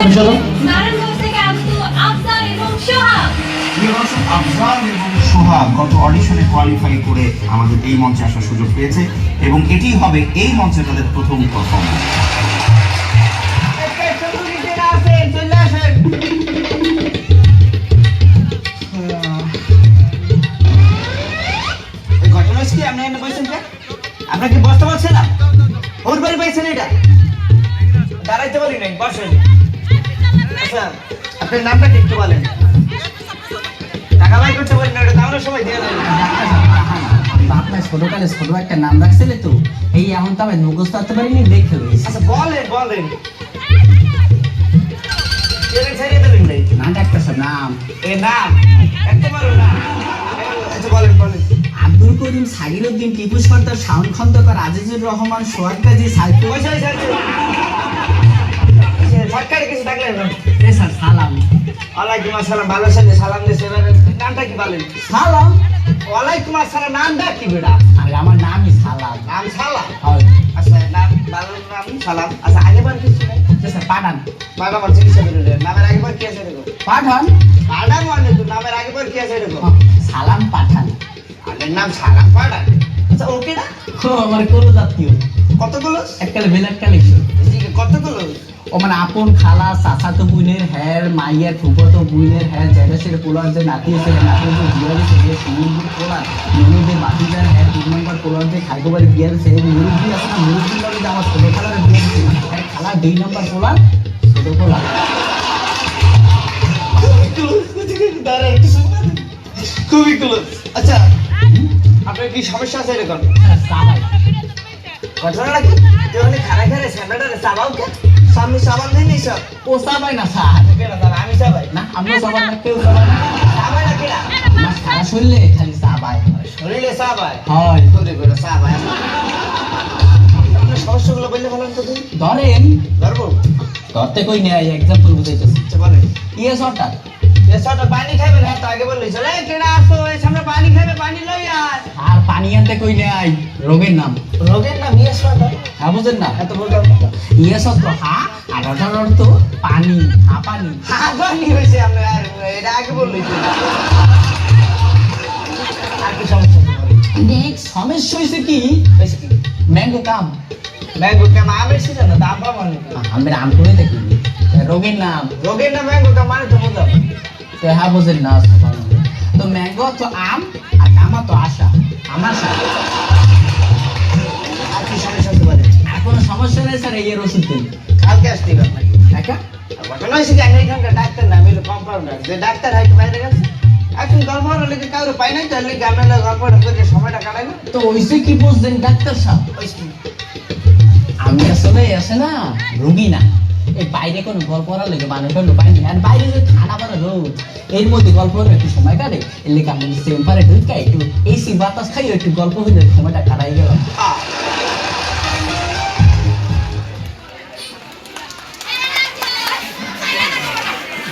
নারায়ণগঞ্জ থেকে আগত আফজাল এবং সোহাগ। আফজাল এবং সোহাগ গত অডিশনে কোয়ালিফাই করে আমাদের এই মঞ্চে আসার সুযোগ পেয়েছে এবং এটি হবে এই মঞ্চে তাদের প্রথম পারফরমেন্স। ঘটনা কি আপনি এনে বলছেন যে আপনার কি বসতে পারছেন না? ওর বাড়ি পাইছেন এটা দাঁড়াইতে পারি নাই বসেন। আচ্ছা আপনার নামটা কি একটু বলেন? টাকা বাই করতে পারেন না, এটা তাহলে সময় দিয়ে দেবেন। আপনার ছোটকালে ছোট একটা নাম রাখছিলে তো, এই এখন তো আমি মুখস্থ করতে পারিনি, দেখে রয়েছে। আচ্ছা বলেন বলেন ছেড়ে দেবেন নাই না ডাক্তার নাম এ নাম একটা পারো না। আচ্ছা বলেন বলেন। আব্দুল করিম, সাগিরউদ্দিন, টিপু সর্দার, শাওন খন্দকার, আজিজুর রহমান, সোহাগ গাজী, সাইফুল। সরকারি কিছু ডাকলেন না? স্যার সালাম। ওয়ালাইকুম আসসালাম। ভালো আছেন? সালাম দিয়েছে। এবারে নামটা কি বলেন? সালাম। ওয়ালাইকুম আসসালাম। নামটা কি বেটা? আরে আমার নামই সালাম। নাম সালাম? হয় আচ্ছা নাম ভালো নাম সালাম। আচ্ছা আগেবার কিছু নাই? স্যার পাঠান। বাবা আমার চিকিৎসা করে দেন। নামের আগেবার কি আছে দেখো? পাঠান। পাঠান মানে তো নামের আগেবার কি আছে দেখো? সালাম পাঠান। আগের নাম সালাম পাঠান। আচ্ছা ওকে না? ও আমার কোন জাতীয় কতগুলো? এককালে বেলার কালেকশন। কতগুলো? ও মানে আপন খালা, চাচাতো বুনের হ্যার, মাইয়ার ফুফতো বুনের হ্যার, জেঠাশের পোলার যে নাতি আছে নাতি যে বিয়ার আছে যে সুমুর পোলার ননদের বাতিদার হ্যার, 2 নম্বর পোলার যে খাইকোবাড়ি বিয়ার আছে মুরব্বি আছে না, মুরব্বি লাগে যে আমার ছোট খালার বিয়ার আছে হ্যাঁ, খালা 2 নম্বর পোলার ছোট পোলার। খুবই ক্লোজ। আচ্ছা আপনার কি সমস্যা আছে এরকম? সাবাই ঘটনাটা কি? তুই অনেক খারাপ খারাপ স্যান্ডার্ডারে সাবাও কে? সামনে সাবান দিন এই সব। ও সাবাই না স্যার। কেন সাবাই? আমি সাবাই না আমিও সাবাই না, কেউ সাবাই না। সাবাই না কেনা? না সারা শরীরে খালি সাবাই শরীরে সাবাই হয়। করে করে সাবাই। আপনার সমস্যাগুলো বললে বলেন তো তুই। ধরেন ধরবো? ধরতে কই নেই, এক্সাম্পল বুঝাইতেছি। আচ্ছা বলেন। ইয়ে সরটা এসবটা পানি খাবে না তো আগে বললি চলে কেনা আসো এই সামনে পানি খাবে পানি লই আয়। আর পানি আনতে কই নেই, রোগের নাম। রোগের নাম ইয়েসটা হ্যাঁ বুঝেন না? এত বলতাম ইয়ে সত্য হা আর ওটার অর্থ পানি, হা পানি। হ্যাঁ পানি হয়েছে আপনার আর এটা আগে বললি তো। আর কি সমস্যা নেক্সট সমস্যা হয়েছে কি, হয়েছে কি? ম্যাঙ্গো কাম। ম্যাঙ্গো কাম আমের সিজন না দাম পাবো না। আমি আম করে দেখি রোগের নাম। রোগের নাম ম্যাঙ্গো কাম মানে তো বুঝলাম। তো হ্যাঁ বুঝেন না? তো ম্যাঙ্গো তো আম আর কামা তো আশা, আমার সাথে। আর কি সমস্যা হতে পারে? আর কোনো সমস্যা নেই স্যার, এই এর ওষুধ দিন। কালকে আসতে হবে আপনাকে। একা আর ঘটনা হয়েছে কি আমি এখানকার ডাক্তার না আমি হলো কম্পাউন্ডার। যে ডাক্তার হয়তো বাইরে গেছে এখন গল্প লেগে কাউরে পাই নাই তাহলে গ্রামের লোক গল্পটা করে সময়টা কাটাই না। তো ওইসে কি বুঝলেন ডাক্তার সাহেব? ওই কি? আমি আসলে আসে না রুগী না, এই বাইরে কোনো গল্প করার লেগে মানুষের পাই না। আর বাইরে যে ঠান্ডা পড়া রোদ, এর মধ্যে গল্প করে একটু সময় কাটে, এর লেগে আমি টেম্পারেট ঢুকাই একটু এসি বাতাস খাই একটু গল্প হইলে সময়টা কাটাই গেলাম।